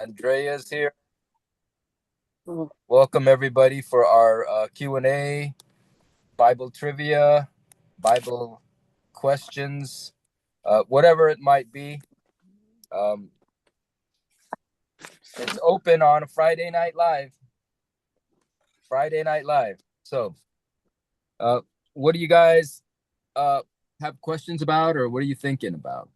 Andrea's here. Welcome everybody for our Q&A, Bible trivia, Bible questions, whatever it might be. It's open on Friday Night Live. So, what do you guys have questions about, or what are you thinking about?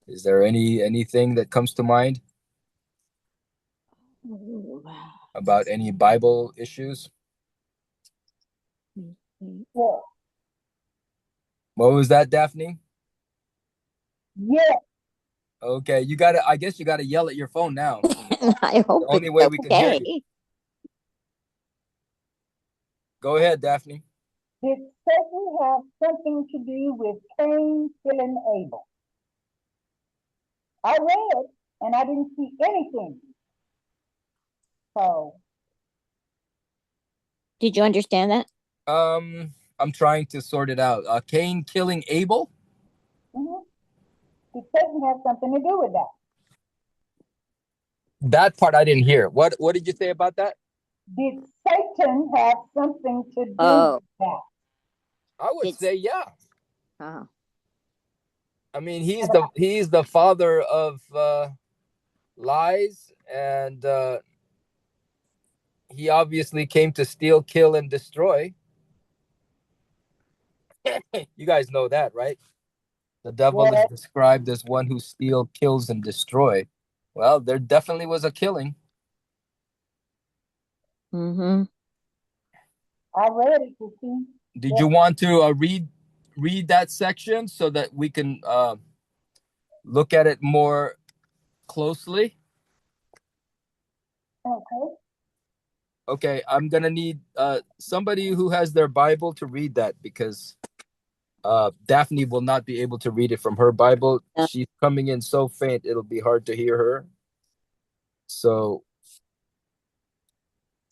Is there anything that comes to mind about any Bible issues? Yeah. What was that, Daphne? Yeah. Okay, I guess you gotta yell at your phone now. I hope The only it's way we can hear okay. you. Go ahead, Daphne. Did Satan have something to do with Cain killing Abel? I read and I didn't see anything. So, Did you understand that? I'm trying to sort it out. Cain killing Abel? did Satan have something to do with that? That part I didn't hear. What did you say about that? Did Satan have something to do with that? I would say yeah. Uh-huh. I mean, he's the father of lies, and he obviously came to steal, kill, and destroy. You guys know that, right? The devil is described as one who steals, kills, and destroy. Well, there definitely was a killing. Mm-hmm. I read it to see. Did you want to read that section so that we can look at it more closely? Okay. Okay, I'm gonna need somebody who has their Bible to read that, because Daphne will not be able to read it from her Bible. She's coming in so faint, it'll be hard to hear her. So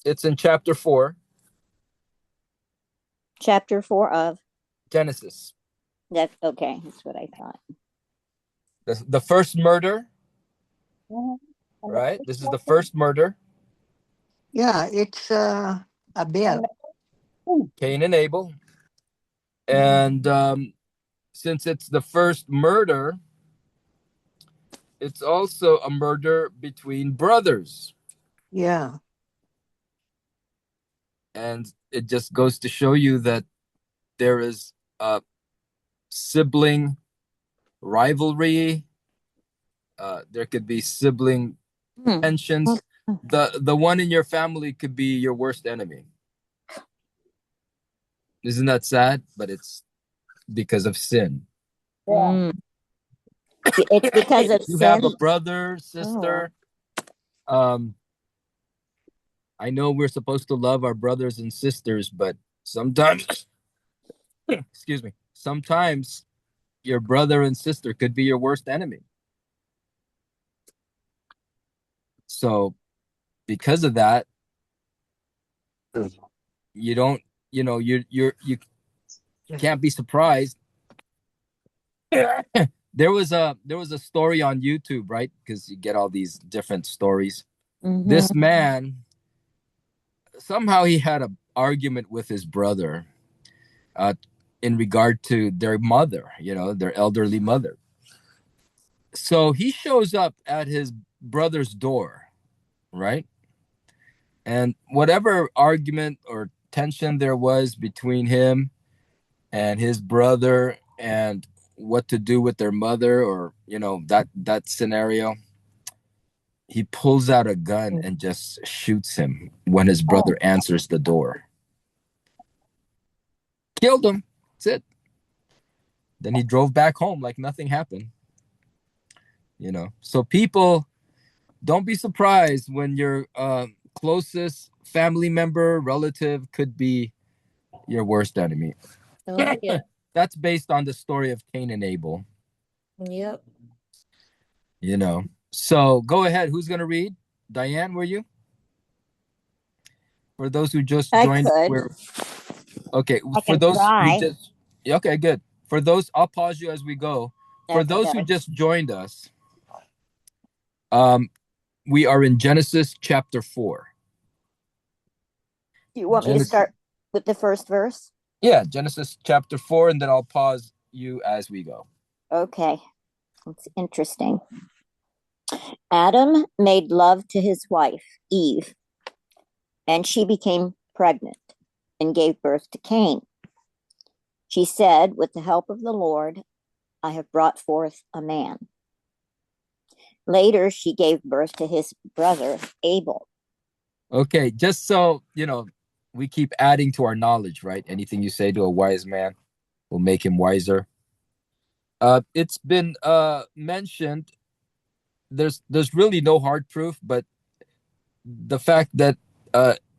it's in chapter 4. Chapter 4 of Genesis. That's okay. That's what I thought. The first murder, right? This is the first murder. Yeah, it's Abel. Cain and Abel. And since it's the first murder, it's also a murder between brothers. Yeah. And it just goes to show you that there is a sibling rivalry. There could be sibling tensions. The one in your family could be your worst enemy. Isn't that sad? But it's because of sin. Yeah. It's because of you sin. have a brother, sister. I know we're supposed to love our brothers and sisters, but sometimes, excuse me, sometimes your brother and sister could be your worst enemy. So because of that, you don't, you can't be surprised. There was a story on YouTube, right? Because you get all these different stories. Mm-hmm. This man, somehow he had an argument with his brother in regard to their mother, their elderly mother. So he shows up at his brother's door, right? And whatever argument or tension there was between him and his brother, and what to do with their mother, or that scenario, he pulls out a gun and just shoots him when his brother answers the door. Killed him. That's it. Then he drove back home like nothing happened. So people, don't be surprised when your closest family member, relative could be your worst enemy. Oh, yeah. That's based on the story of Cain and Abel. Yep. So go ahead. Who's going to read? Diane, were you? For those who just joined, okay. For those who just, okay, good. For those, I'll pause you as we go. For those who just joined us, Um, we are in Genesis chapter 4. You want me to start with the first verse? Yeah, Genesis chapter 4, and then I'll pause you as we go. Okay. It's interesting. Adam made love to his wife, Eve, and she became pregnant and gave birth to Cain. She said, with the help of the Lord, I have brought forth a man. Later, she gave birth to his brother, Abel. Okay, just so, we keep adding to our knowledge, right? Anything you say to a wise man will make him wiser. It's been mentioned, there's really no hard proof, but the fact that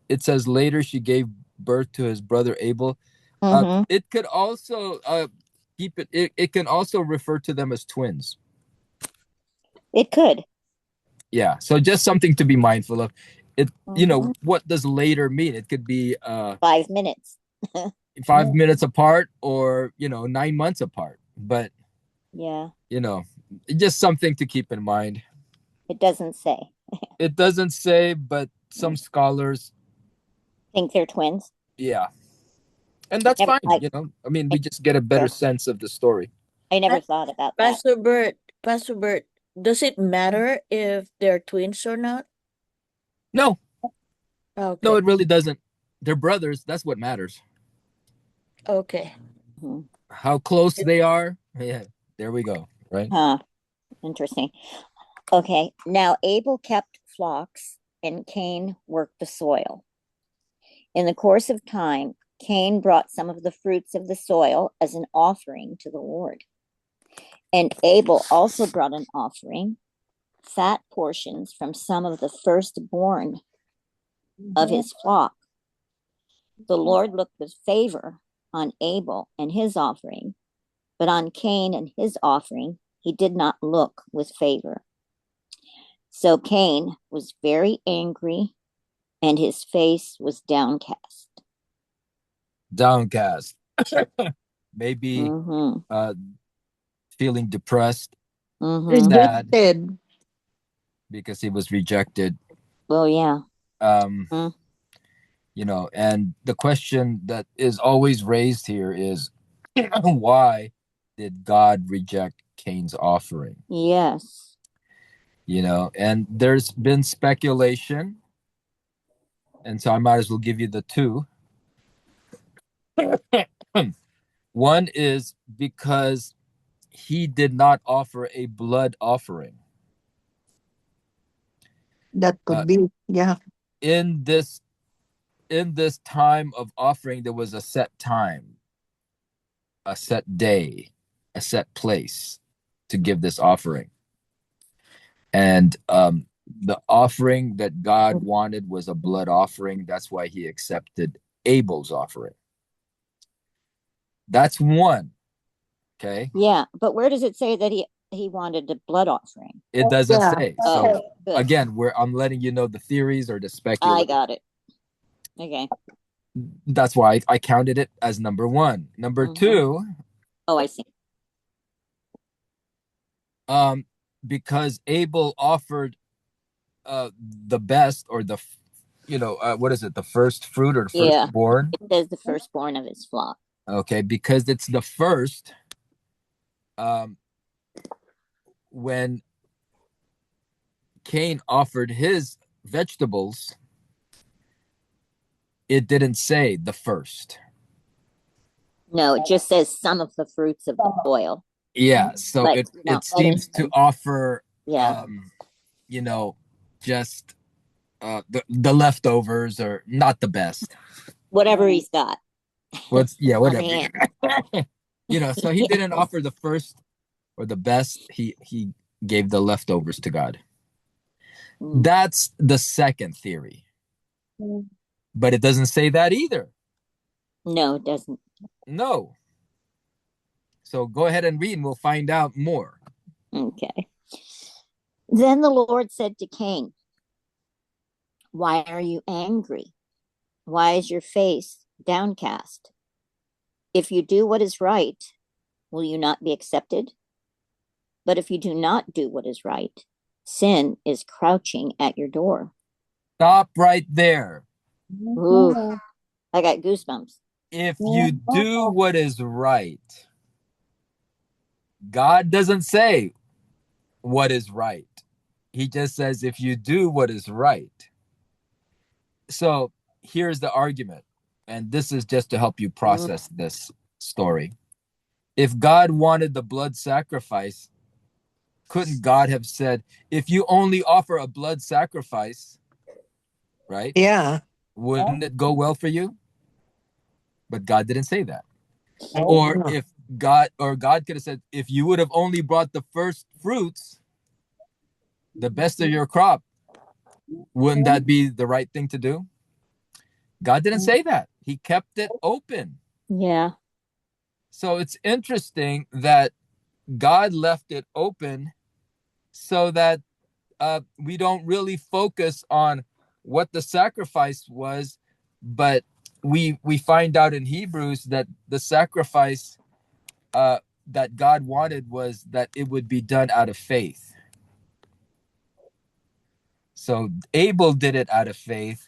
it says later she gave birth to his brother Abel, it could also it can also refer to them as twins. It could. Yeah, so just something to be mindful of. It what does later mean? It could be 5 minutes. 5 minutes apart, or 9 months apart. But yeah, just something to keep in mind. It doesn't say. It doesn't say, but some scholars think they're twins. Yeah, and that's fine. I mean, we just get a better sense of the story. I never thought about that. Pastor Bert, does it matter if they're twins or not? No. Okay. No, it really doesn't. They're brothers. That's what matters. Okay. How close they are. Yeah, there we go. Right. Interesting. Okay. Now Abel kept flocks and Cain worked the soil. In the course of time, Cain brought some of the fruits of the soil as an offering to the Lord. And Abel also brought an offering, fat portions from some of the firstborn of his flock. The Lord looked with favor on Abel and his offering, but on Cain and his offering, he did not look with favor. So Cain was very angry, and his face was downcast. Downcast. Maybe feeling depressed, sad, because he was rejected. Well, yeah. And the question that is always raised here is, why did God reject Cain's offering? Yes. And there's been speculation, and so I might as well give you the two. One is because he did not offer a blood offering. That could be, yeah. In this time of offering, there was a set time, a set day, a set place to give this offering. And the offering that God wanted was a blood offering. That's why he accepted Abel's offering. That's one. Okay. Yeah, but where does it say that he wanted a blood offering? It doesn't say. So good. Again, I'm letting you know the theories or the speculation. I got it. Okay. That's why I counted it as number one. Number two. Oh, I see. Because Abel offered the best, or the what is it, the first fruit or the firstborn? It says the firstborn of his flock. Okay, because it's the first. When Cain offered his vegetables, it didn't say the first. No, it just says some of the fruits of the soil. Yeah, so it seems to offer just the leftovers, or not the best. Whatever he's got. Whatever. So he didn't offer the first or the best. He gave the leftovers to God. That's the second theory. But it doesn't say that either. No, it doesn't. No. So go ahead and read and we'll find out more. Okay. Then the Lord said to Cain, "Why are you angry? Why is your face downcast? If you do what is right, will you not be accepted? But if you do not do what is right, Sin is crouching at your door. Stop right there. Ooh, I got goosebumps. If you do what is right, God doesn't say what is right. He just says, if you do what is right. So here's the argument. And this is just to help you process this story. If God wanted the blood sacrifice, couldn't God have said, if you only offer a blood sacrifice, right? Yeah. Wouldn't it go well for you? But God didn't say that. Oh, Or No. if God could have said, if you would have only brought the first fruits, the best of your crop, wouldn't that be the right thing to do? God didn't say that. He kept it open. Yeah. So it's interesting that God left it open so that we don't really focus on what the sacrifice was, but we find out in Hebrews that the sacrifice that God wanted was that it would be done out of faith. So Abel did it out of faith,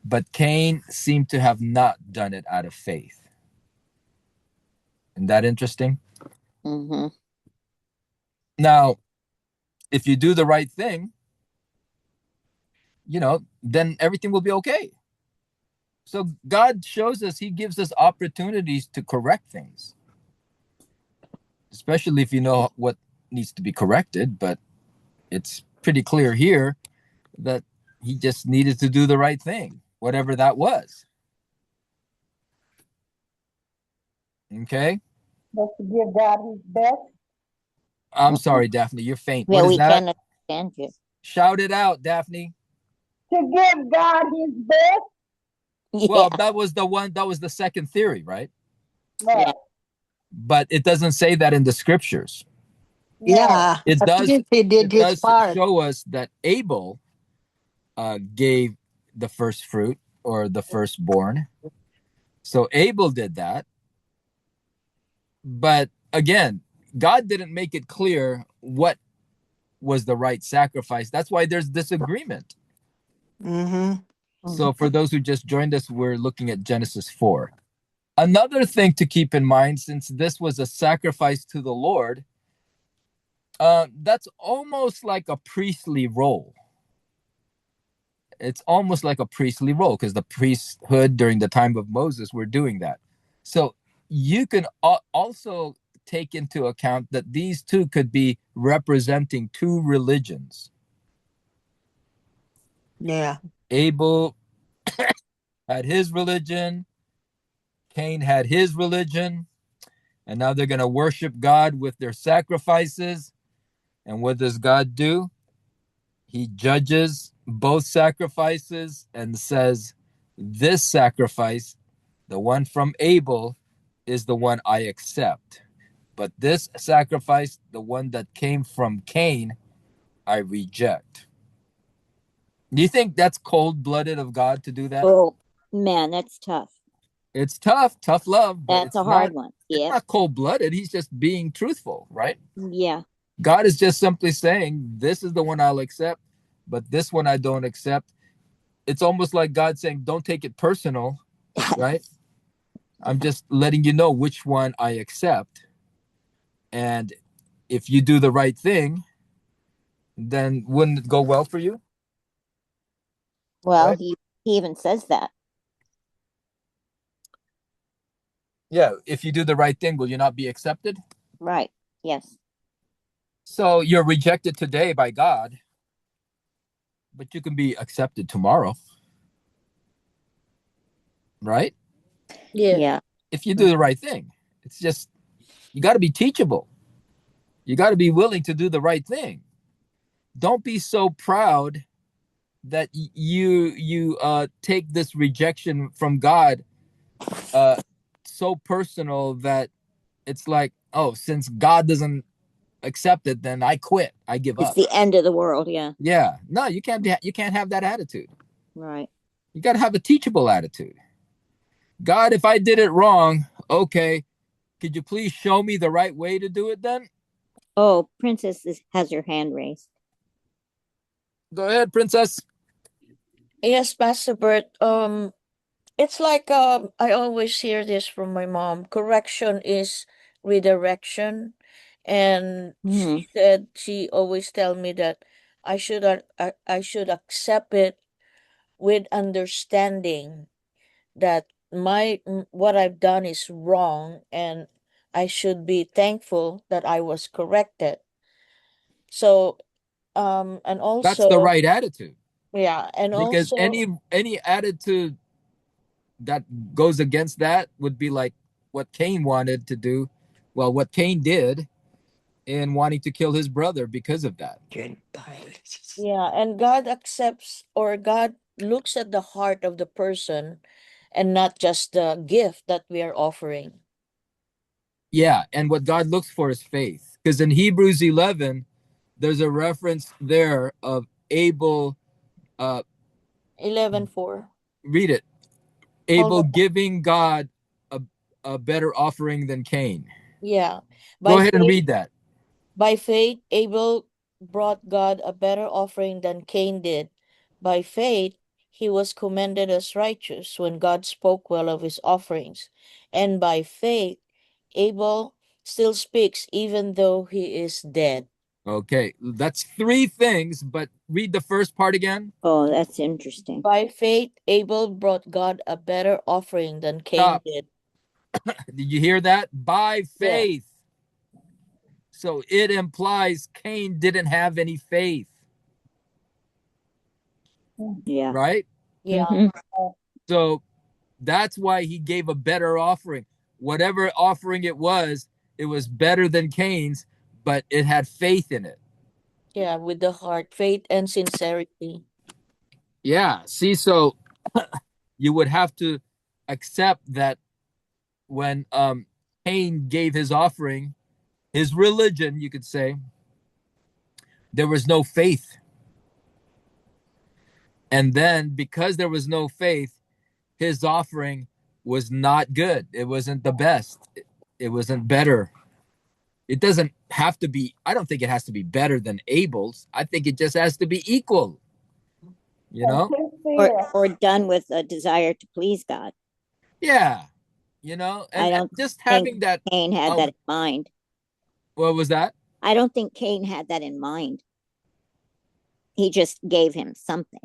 but Cain seemed to have not done it out of faith. Isn't that interesting? Mm-hmm. Now, if you do the right thing, then everything will be okay. So God shows us, he gives us opportunities to correct things, especially if you know what needs to be corrected. But it's pretty clear here that he just needed to do the right thing, whatever that was. Okay? just to give God his best. I'm sorry, Daphne, you're faint. Yeah, What is we that? can't understand you. Shout it out, Daphne. To give God his best. Yeah. Well, that was the second theory, right? Right. Yeah. But it doesn't say that in the scriptures. Yeah. It At does least he did it his does part. show us that Abel gave the first fruit or the firstborn. So Abel did that. But again, God didn't make it clear what was the right sacrifice. That's why there's disagreement. Mm-hmm. So for those who just joined us, we're looking at Genesis 4. Another thing to keep in mind, since this was a sacrifice to the Lord, that's almost like a priestly role. It's almost like a priestly role because the priesthood during the time of Moses were doing that. So you can also take into account that these two could be representing two religions. Yeah. Abel had his religion, Cain had his religion, and now they're going to worship God with their sacrifices. And what does God do? He judges both sacrifices and says, this sacrifice, the one from Abel, is the one I accept. But this sacrifice, the one that came from Cain, I reject. Do you think that's cold-blooded of God to do that? Oh, man, that's tough. It's tough love, but That's a hard one. it's Yeah. not cold-blooded. He's just being truthful, right? Yeah. God is just simply saying, this is the one I'll accept, but this one I don't accept. It's almost like God saying, don't take it personal, right? I'm just letting you know which one I accept. And if you do the right thing, then wouldn't it go well for you? Well, Right? he even says that. Yeah, if you do the right thing, will you not be accepted? Right. Yes. So you're rejected today by God, but you can be accepted tomorrow, right? Yeah. Yeah. If you do the right thing. It's just, you got to be teachable. You got to be willing to do the right thing. Don't be so proud that you take this rejection from God so personal that it's like, oh, since God doesn't accept it, then I quit. I give It's up. the end of the world. Yeah. Yeah. No, you can't have that attitude. Right. You got to have a teachable attitude. God, if I did it wrong, okay, could you please show me the right way to do it then? Oh, Princess has her hand raised. Go ahead, princess. Yes, Pastor Bert. It's like I always hear this from my mom. Correction is redirection, and she said she always tell me that I should accept it with understanding that what I've done is wrong, and I should be thankful that I was corrected. So and That's the also, right attitude, yeah, and because also any attitude that goes against that would be like what Cain wanted to do. Well, what Cain did in wanting to kill his brother because of that. Gentiles. yeah, and God accepts, or God looks at the heart of the person and not just the gift that we are offering. Yeah, and what God looks for is faith. Because in Hebrews 11, there's a reference there of Abel. 11:4. Read it. Hold Abel on. giving God a, a better offering than Cain. Yeah. Go By ahead and faith, read that. by faith, Abel brought God a better offering than Cain did. By faith, he was commended as righteous when God spoke well of his offerings. And by faith, Abel still speaks even though he is dead. Okay, that's three things, but read the first part again. Oh, that's interesting. By faith, Abel brought God a better offering than Cain Stop. did. Did you hear that? By Yeah. faith. So it implies Cain didn't have any faith, Yeah. right? Yeah. So that's why he gave a better offering. Whatever offering it was better than Cain's, but it had faith in it. Yeah, with the heart, faith, and sincerity. Yeah. See, so you would have to accept that when Cain gave his offering, his religion, you could say, there was no faith. And then because there was no faith, his offering was not good. It wasn't the best. It wasn't better. It doesn't have to be, I don't think it has to be better than Abel's. I think it just has to be equal, you know? Or done with a desire to please God. Yeah. You know, I and don't just think having that. Cain had that in mind. What was that? I don't think Cain had that in mind. He just gave him something.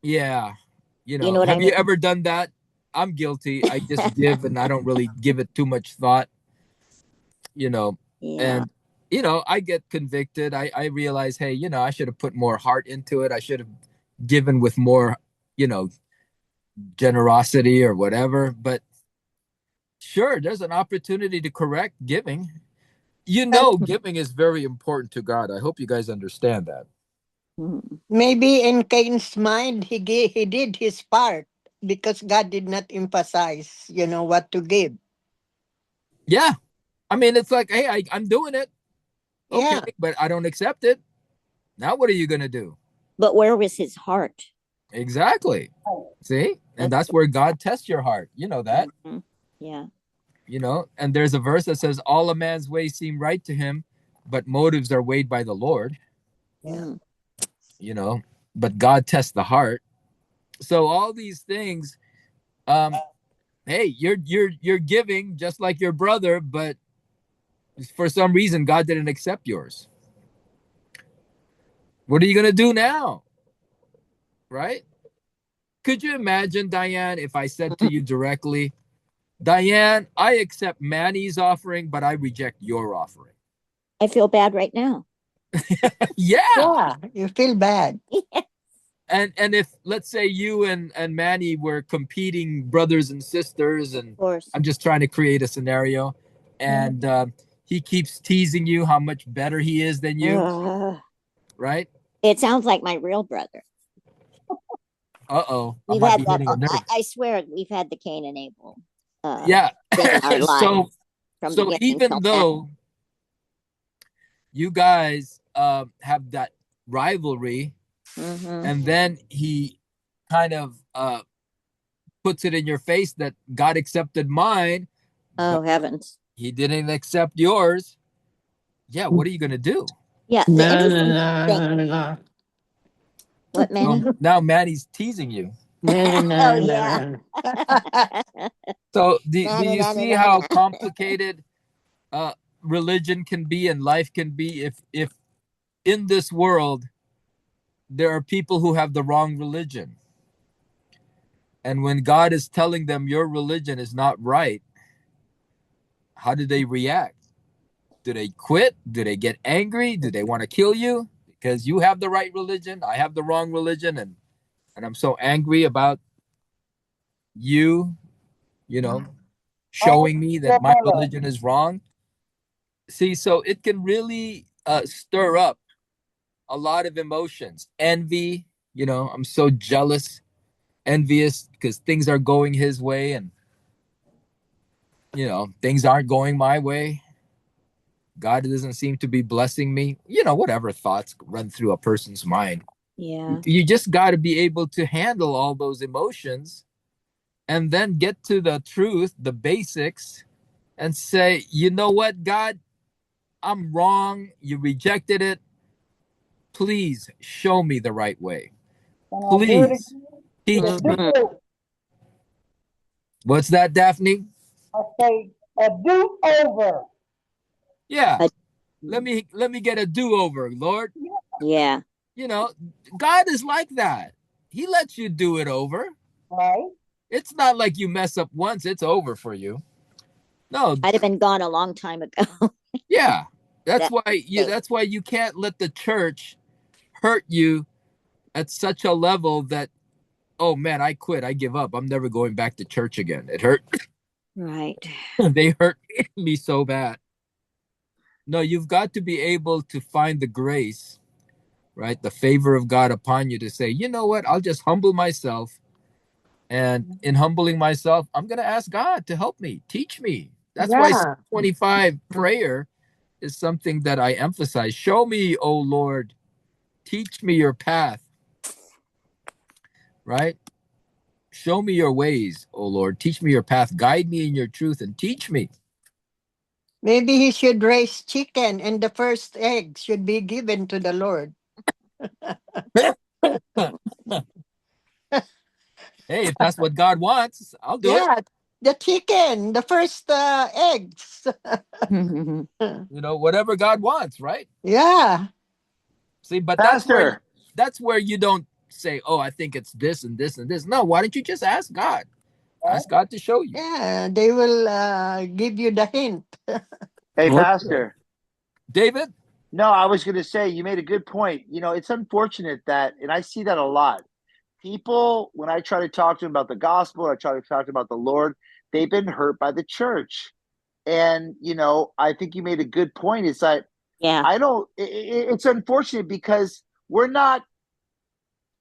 Yeah. You You know, know what I have you mean? ever done that? I'm guilty. I just give and I don't really give it too much thought, you know, Yeah. and, I get convicted. I realize, hey, I should have put more heart into it. I should have given with more, you know, generosity or whatever. But sure, there's an opportunity to correct giving. Giving is very important to God. I hope you guys understand that. Maybe in Cain's mind, he did his part because God did not emphasize, what to give. Yeah. I mean, it's like, hey, I'm doing it. Okay, Yeah. but I don't accept it. Now, what are you going to do? But where was his heart? Exactly. See? And that's where God tests your heart. You know that. Yeah. And there's a verse that says, all a man's ways seem right to him, but motives are weighed by the Lord. Yeah. But God tests the heart. So all these things, hey, you're giving just like your brother, but for some reason God didn't accept yours. What are you gonna do now? Right? Could you imagine, Diane, if I said to you directly, Diane, I accept Manny's offering, but I reject your offering? I feel bad right now. Yeah. Yeah, you feel bad. And if, let's say, you and Manny were competing brothers and sisters, and Of course. I'm just trying to create a scenario, and he keeps teasing you how much better he is than you, right? It sounds like my real brother. Uh-oh, I We've might had be that. hitting a nerve. I swear we've had the Cain and Abel Yeah. thing in our lives from So beginning even till though you guys have that rivalry, and then he kind of puts it in your face that God accepted mine, Oh but heavens. he didn't accept yours. Yeah, what are you going to do? Yeah, the interesting thing. What, Manny? Now Manny's teasing you. Oh, yeah. So do you see how complicated religion can be and life can be if in this world there are people who have the wrong religion, and when God is telling them your religion is not right, how do they react? Do they quit? Do they get angry? Do they want to kill you because you have the right religion, I have the wrong religion, and I'm so angry about you, you know, showing me that my religion is wrong? See, so it can really stir up a lot of emotions. Envy, I'm so jealous, envious because things are going his way and, things aren't going my way. God doesn't seem to be blessing me. Whatever thoughts run through a person's mind. Yeah. You just got to be able to handle all those emotions and then get to the truth, the basics, and say, you know what, God, I'm wrong. You rejected it. Please show me the right way. Please teach me. What's that, Daphne? I say a do-over. Yeah. Let me get a do-over, Lord. Yeah. God is like that. He lets you do it over. Right. It's not like you mess up once, it's over for you. No. I'd have been gone a long time ago. Yeah. That's why you can't let the church hurt you at such a level that, oh man, I quit, I give up, I'm never going back to church again. It hurt. Right. They hurt me so bad. No, you've got to be able to find the grace, right? The favor of God upon you to say, you know what? I'll just humble myself. And in humbling myself, I'm going to ask God to help me, teach me. That's why 25 prayer is something that I emphasize. Show me, oh Lord, teach me your path, right? Show me your ways, oh Lord. Teach me your path. Guide me in your truth and teach me. Maybe he should raise chicken and the first egg should be given to the Lord. Hey, if that's what God wants, I'll do it. The chicken, the first eggs. Whatever God wants, right? Yeah. See, but Pastor, that's where you don't say, oh, I think it's this and this and this. No, why don't you just ask God? Ask God to show you. Yeah, they will give you the hint. hey, Pastor. David? No, I was going to say, you made a good point. It's unfortunate that, and I see that a lot. People, when I try to talk to them about the gospel, I try to talk to them about the Lord, they've been hurt by the church. And, I think you made a good point. It's like, it's unfortunate because we're not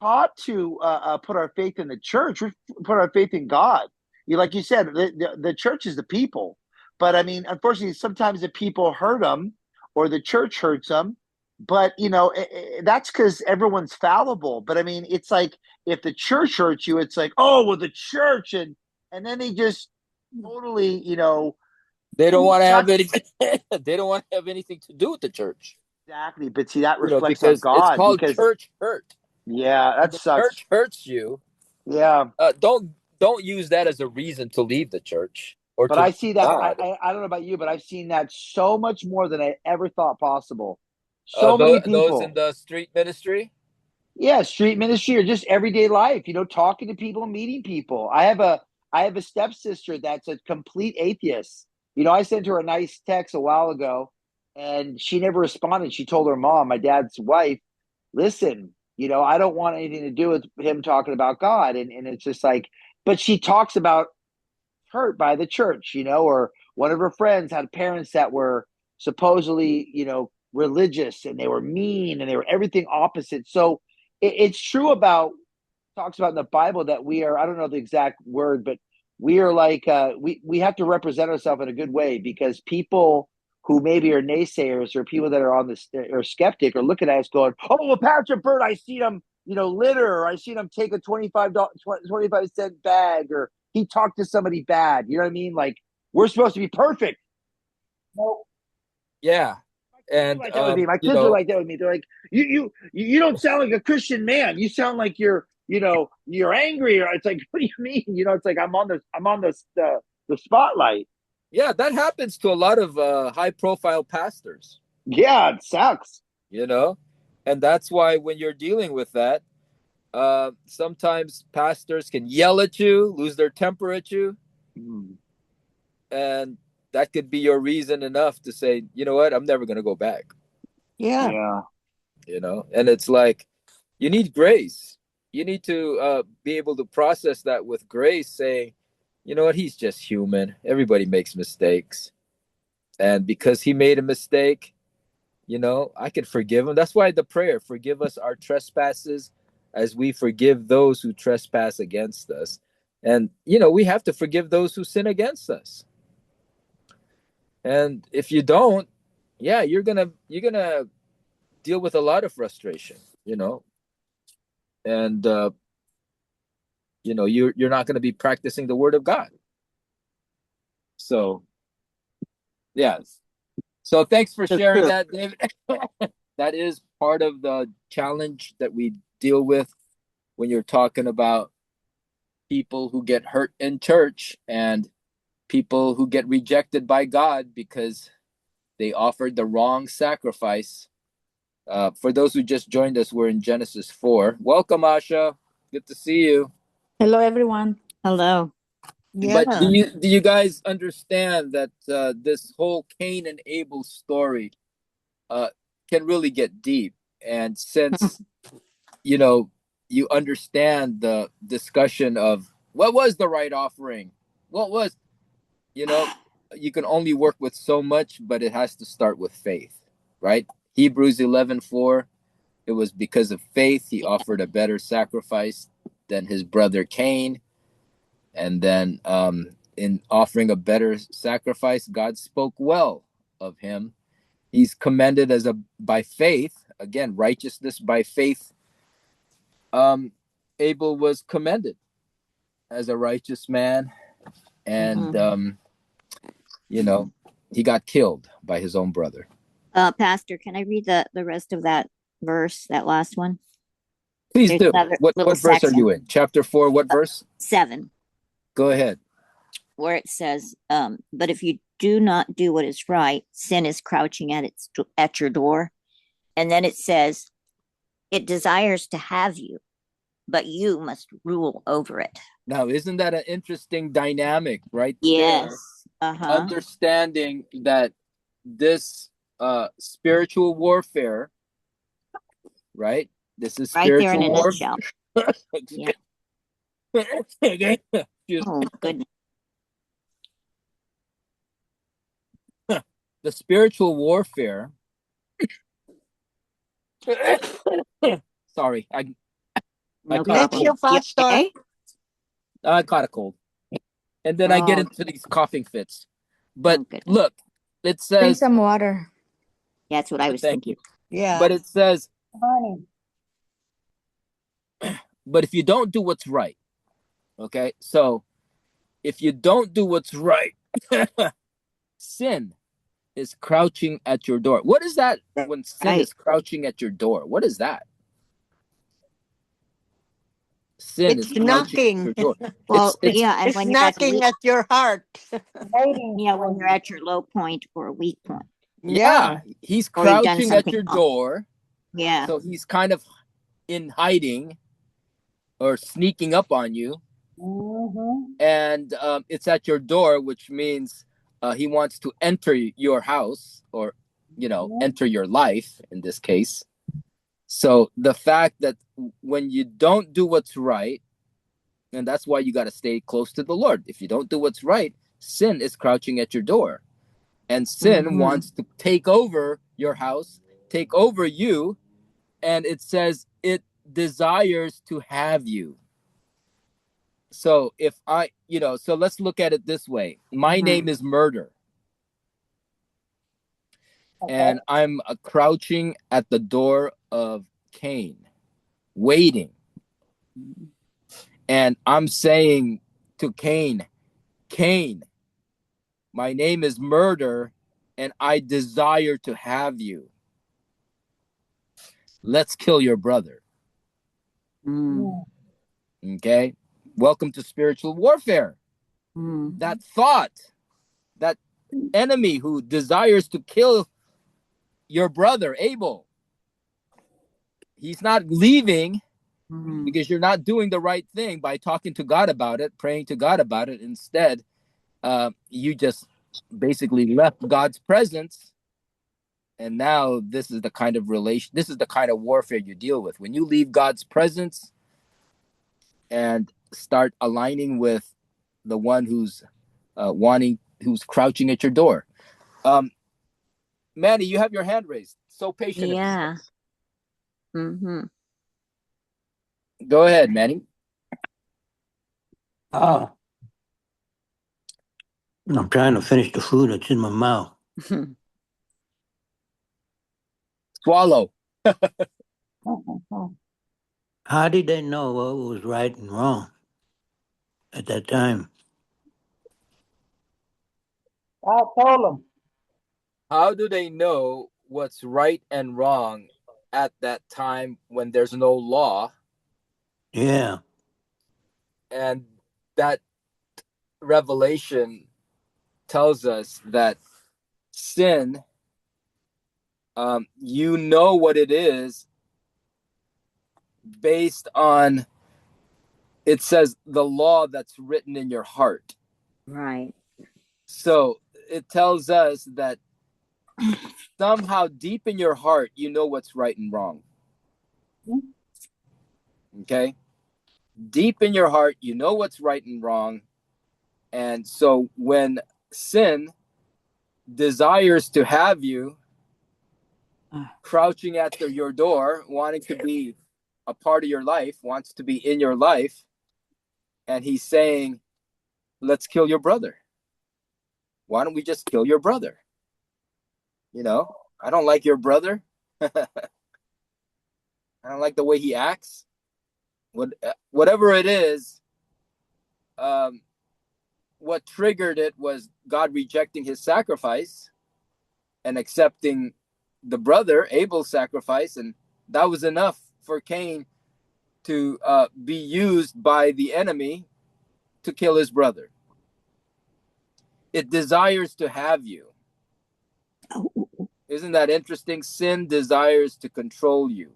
taught to put our faith in the church. We put our faith in God. Like you said, the church is the people. But I mean, unfortunately, sometimes the people hurt them or the church hurts them. But, that's because everyone's fallible. But I mean, it's like if the church hurts you, it's like, oh, well, the church. And then they just totally, they don't want to have anything. They don't want to have anything to do with the church. Exactly. But see, that reflects on God. It's called church hurt. Yeah, that sucks. Church hurts you. Yeah. Don't use that as a reason to leave the church. But I see that. I don't know about you, but I've seen that so much more than I ever thought possible. So many people. Those in the street ministry? Yeah, street ministry or just everyday life, talking to people, meeting people. I have a stepsister that's a complete atheist. I sent her a nice text a while ago and she never responded. She told her mom, my dad's wife, listen, I don't want anything to do with him talking about God. And it's just like, but she talks about hurt by the church, or one of her friends had parents that were supposedly, religious and they were mean and they were everything opposite. So it's true talks about in the Bible that we are, I don't know the exact word, but we are like, we have to represent ourselves in a good way because people who maybe are naysayers or people that are on this or skeptic or looking at us going, oh, well, Pastor Bert, I see him, litter, or I seen him take a 25 cent bag, or he talked to somebody bad. You know what I mean? Like, we're supposed to be perfect. Nope. Yeah. And like that with me. My kids are like that with me. They're like, you don't sound like a Christian man. You sound like you're angry. Or it's like, what do you mean? It's like I'm on the spotlight. Yeah, that happens to a lot of high profile pastors. Yeah, it sucks. And that's why when you're dealing with that, sometimes pastors can yell at you, lose their temper at you. And that could be your reason enough to say, you know what, I'm never going to go back. Yeah. And it's like, you need grace. You need to be able to process that with grace, saying, you know what, he's just human. Everybody makes mistakes. And because he made a mistake, I can forgive him. That's why the prayer, forgive us our trespasses as we forgive those who trespass against us. And, we have to forgive those who sin against us. And if you don't, you're gonna deal with a lot of frustration, and you're not gonna be practicing the word of God. So, yeah. So thanks for sharing that, David. That is part of the challenge that we deal with when you're talking about people who get hurt in church and people who get rejected by God because they offered the wrong sacrifice. For those who just joined us, we're in Genesis 4. Welcome, Asha. Good to see you. Hello, everyone. Hello. Yeah. But do you guys understand that this whole Cain and Abel story can really get deep? And since you understand the discussion of what was the right offering, what was you can only work with so much, but it has to start with faith, right? Hebrews 11:4. It was because of faith he offered a better sacrifice than his brother Cain. And then in offering a better sacrifice, God spoke well of him. He's commended by faith. Again, righteousness by faith. Abel was commended as a righteous man. And, he got killed by his own brother. Pastor, can I read the rest of that verse, that last one? Please do. What verse are you in? Chapter 4, what verse? 7. Go ahead. Where it says, but if you do not do what is right, sin is crouching at your door. And then it says, it desires to have you, but you must rule over it. Now, isn't that an interesting dynamic right yes. there? Understanding that this spiritual warfare, right? This is right there in a nutshell. Yeah. Oh, goodness. The spiritual warfare. Sorry, I Bless you, Pastor. Okay? I caught a cold, and then I get into these coughing fits. But look, it says, drink some water. That's what I was thinking. Yeah. But it says, Honey. but if you don't do what's right, okay? So if you don't do what's right, sin is crouching at your door. What is that when sin is crouching at your door? What is that? Sin it's is knocking. At your door. Well, it's and it's when you're knocking at your heart. Waiting. Yeah, when you're at your low point or a weak point. Yeah, he's crouching at your door. Yeah. So he's kind of in hiding or sneaking up on you. Mm-hmm. And it's at your door, which means he wants to enter your house or, enter your life in this case. So the fact that when you don't do what's right, and that's why you got to stay close to the Lord. If you don't do what's right, sin is crouching at your door. And sin wants to take over your house, take over you. And it says it desires to have you. So so let's look at it this way. My name is murder. Okay. And I'm crouching at the door of Cain, waiting. And I'm saying to Cain, my name is murder, and I desire to have you. Let's kill your brother. Okay? Welcome to spiritual warfare. That thought, that enemy who desires to kill your brother, Abel, he's not leaving because you're not doing the right thing by talking to God about it, praying to God about it. Instead, you just basically left God's presence. And now this is the kind of warfare you deal with. When you leave God's presence and start aligning with the one who's who's crouching at your door. Manny, you have your hand raised. So patient. Yeah. Go ahead, Manny. Oh. I'm trying to finish the food that's in my mouth. Swallow. How did they know what was right and wrong at that time? I told them. How do they know what's right and wrong at that time when there's no law? Yeah. And that revelation tells us that sin, you know what it is based on, it says, the law that's written in your heart. Right. So it tells us that somehow deep in your heart, you know what's right and wrong. Okay? Deep in your heart, you know what's right and wrong. And so when sin desires to have you crouching at your door, wanting to be a part of your life, wants to be in your life, and he's saying, let's kill your brother. Why don't we just kill your brother? You know, I don't like your brother. I don't like the way he acts. Whatever it is, what triggered it was God rejecting his sacrifice and accepting the brother, Abel's sacrifice. And that was enough for Cain to be used by the enemy to kill his brother. It desires to have you. Isn't that interesting? Sin desires to control you.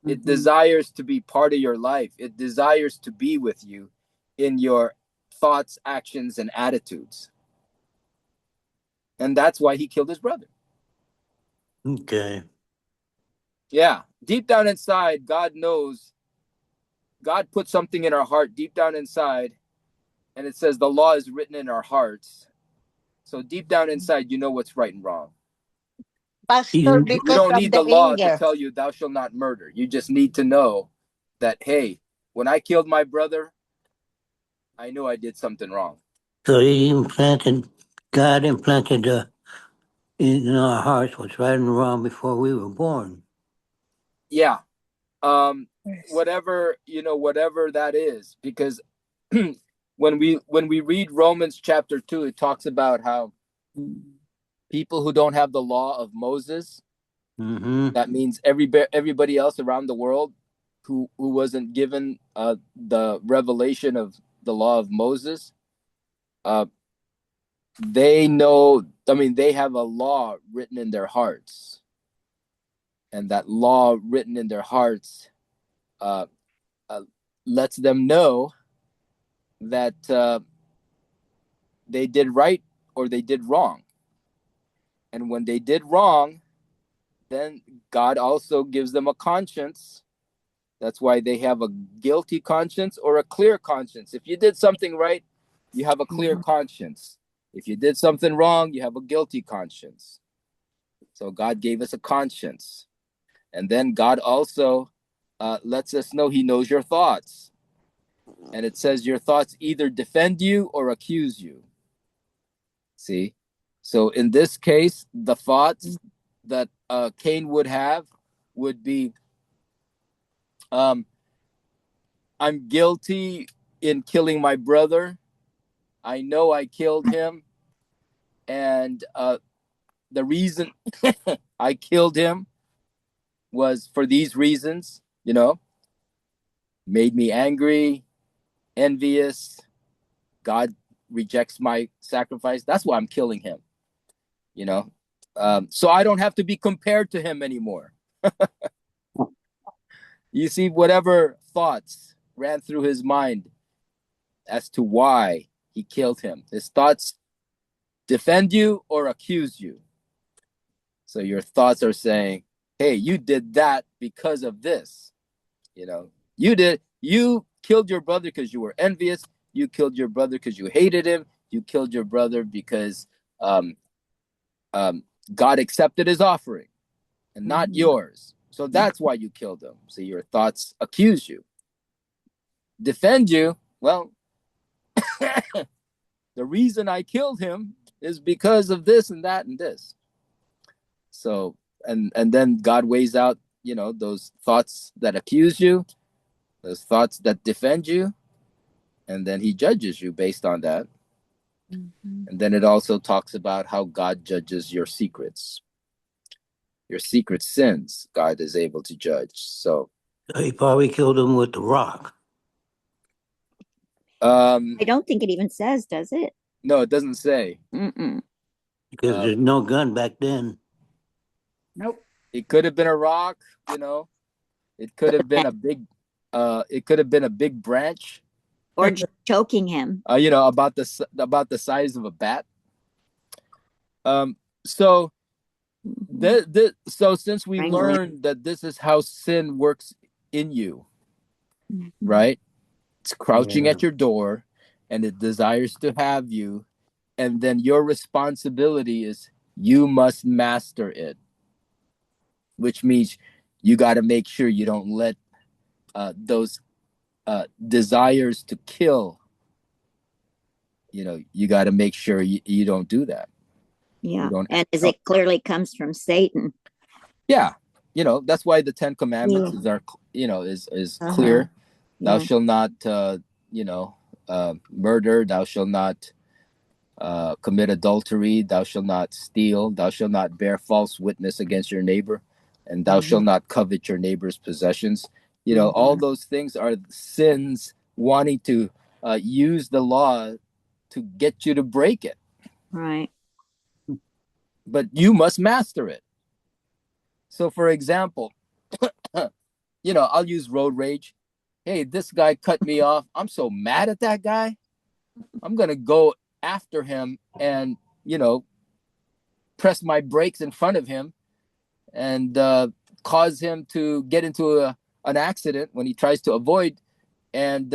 It desires to be part of your life. It desires to be with you in your thoughts, actions, and attitudes. And that's why he killed his brother. Okay. Yeah. Deep down inside, God knows. God put something in our heart deep down inside. And it says the law is written in our hearts. So deep down inside, you know what's right and wrong. Pastor, You because don't of need the the law to anger. tell you thou shalt not murder. You just need to know that, hey, when I killed my brother, I knew I did something wrong. So God implanted in our hearts what's right and wrong before we were born. Yeah. Whatever that is, because when we read Romans chapter 2, it talks about how people who don't have the law of Moses, that means everybody else around the world who wasn't given the revelation of the law of Moses, they know, they have a law written in their hearts, and that law written in their hearts lets them know that they did right or they did wrong. And when they did wrong, then God also gives them a conscience. That's why they have a guilty conscience or a clear conscience. If you did something right, you have a clear conscience. If you did something wrong, you have a guilty conscience. So God gave us a conscience. And then God also lets us know he knows your thoughts. And it says your thoughts either defend you or accuse you. See? So in this case, the thoughts that Cain would have would be, I'm guilty in killing my brother. I know I killed him. And the reason I killed him was for these reasons, made me angry, envious. God rejects my sacrifice. That's why I'm killing him, so I don't have to be compared to him anymore. You see, whatever thoughts ran through his mind as to why he killed him, his thoughts defend you or accuse you. So your thoughts are saying, hey, you did that because of this. You killed your brother because you were envious. You killed your brother because you hated him. You killed your brother because God accepted his offering and not yours. So that's why you killed him. So your thoughts accuse you. Defend you. Well, the reason I killed him is because of this and that and this. So, and then God weighs out, those thoughts that accuse you, those thoughts that defend you, and then he judges you based on that. And then it also talks about how God judges your secrets. Your secret sins, God is able to judge. So he probably killed him with the rock. I don't think it even says, does it? No, it doesn't say. Because there's no gun back then. Nope. It could have been a rock, It could have been a big branch. Or choking him. About the size of a bat. So since we learned that this is how sin works in you, right? It's crouching at your door and it desires to have you. And then your responsibility is you must master it, which means you got to make sure you don't let those desires to kill, you got to make sure you don't do that. Yeah. And as it clearly comes from Satan. Yeah. That's why the 10 Commandments is clear. Thou shalt not, murder. Thou shalt not commit adultery. Thou shalt not steal. Thou shalt not bear false witness against your neighbor. And thou shalt not covet your neighbor's possessions. All those things are sins wanting to use the law to get you to break it. Right. But you must master it. So, for example, I'll use road rage. Hey, this guy cut me off. I'm so mad at that guy. I'm going to go after him and, press my brakes in front of him and cause him to get into an accident when he tries to avoid. And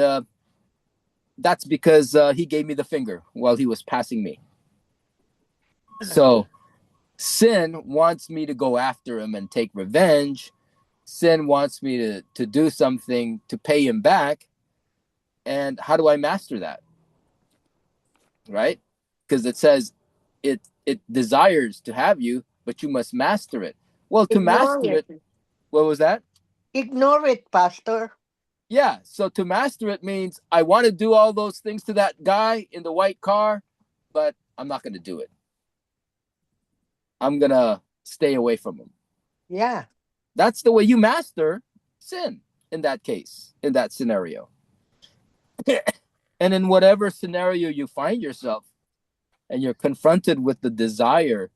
that's because he gave me the finger while he was passing me. So sin wants me to go after him and take revenge. Sin wants me to do something to pay him back. And how do I master that? Right? Because it says it desires to have you, but you must master it. Well, to master it, what was that? Ignore it, Pastor. Yeah. So to master it means I want to do all those things to that guy in the white car, but I'm not going to do it. I'm going to stay away from him. Yeah. That's the way you master sin in that case, in that scenario. And in whatever scenario you find yourself and you're confronted with the desire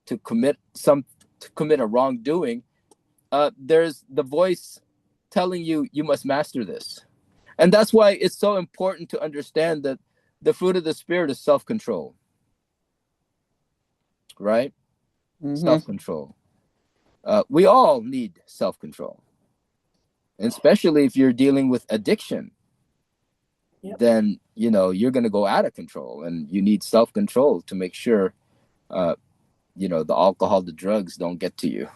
to commit a wrongdoing, there's the voice telling you must master this. And that's why it's so important to understand that the fruit of the Spirit is self-control. Right? Self-control. We all need self-control. And especially if you're dealing with addiction, then, you're going to go out of control and you need self-control to make sure, the alcohol, the drugs don't get to you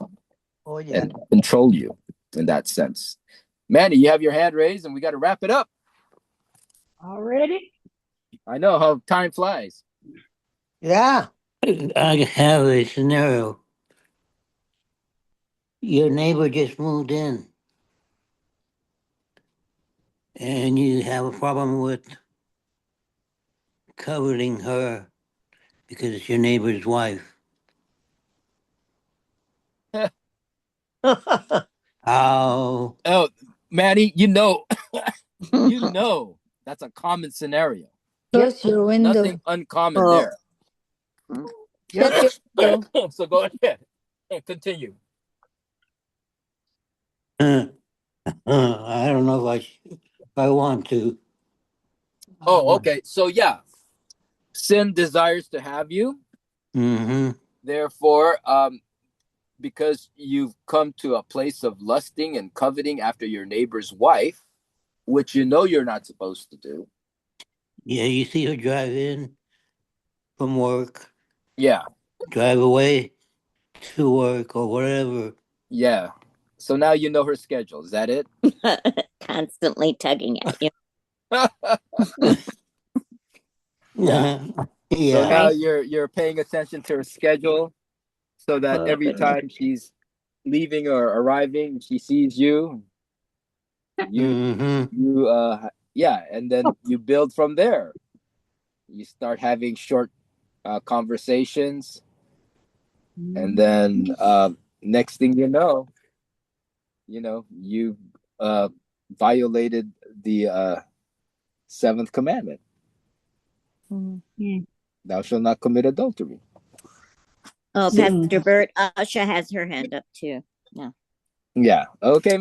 and control you in that sense. Manny, you have your hand raised and we got to wrap it up. Already? I know how time flies. Yeah. I have a scenario. Your neighbor just moved in and you have a problem with coveting her because it's your neighbor's wife. How? Oh, Manny, you know that's a common scenario. Close your window. Nothing uncommon Oh. there. Shut your window. So go ahead and continue. I don't know if I want to. Oh, okay. So yeah, sin desires to have you. Mm-hmm. Therefore, because you've come to a place of lusting and coveting after your neighbor's wife, which you know you're not supposed to do. Yeah, you see her drive in from work, Yeah, drive away to work or whatever. yeah. So now you know her schedule. Is that it? Constantly tugging at you. Yeah. Yeah. So now Right. you're paying attention to her schedule, so that every time she's leaving or arriving, she sees you. You Mm-hmm. yeah, and then you build from there. You start having short conversations, and then next thing you violated the seventh commandment. Thou shalt not commit adultery. Oh, See? Pastor Bert, Asha has her hand up too. Yeah. Yeah. Okay, man.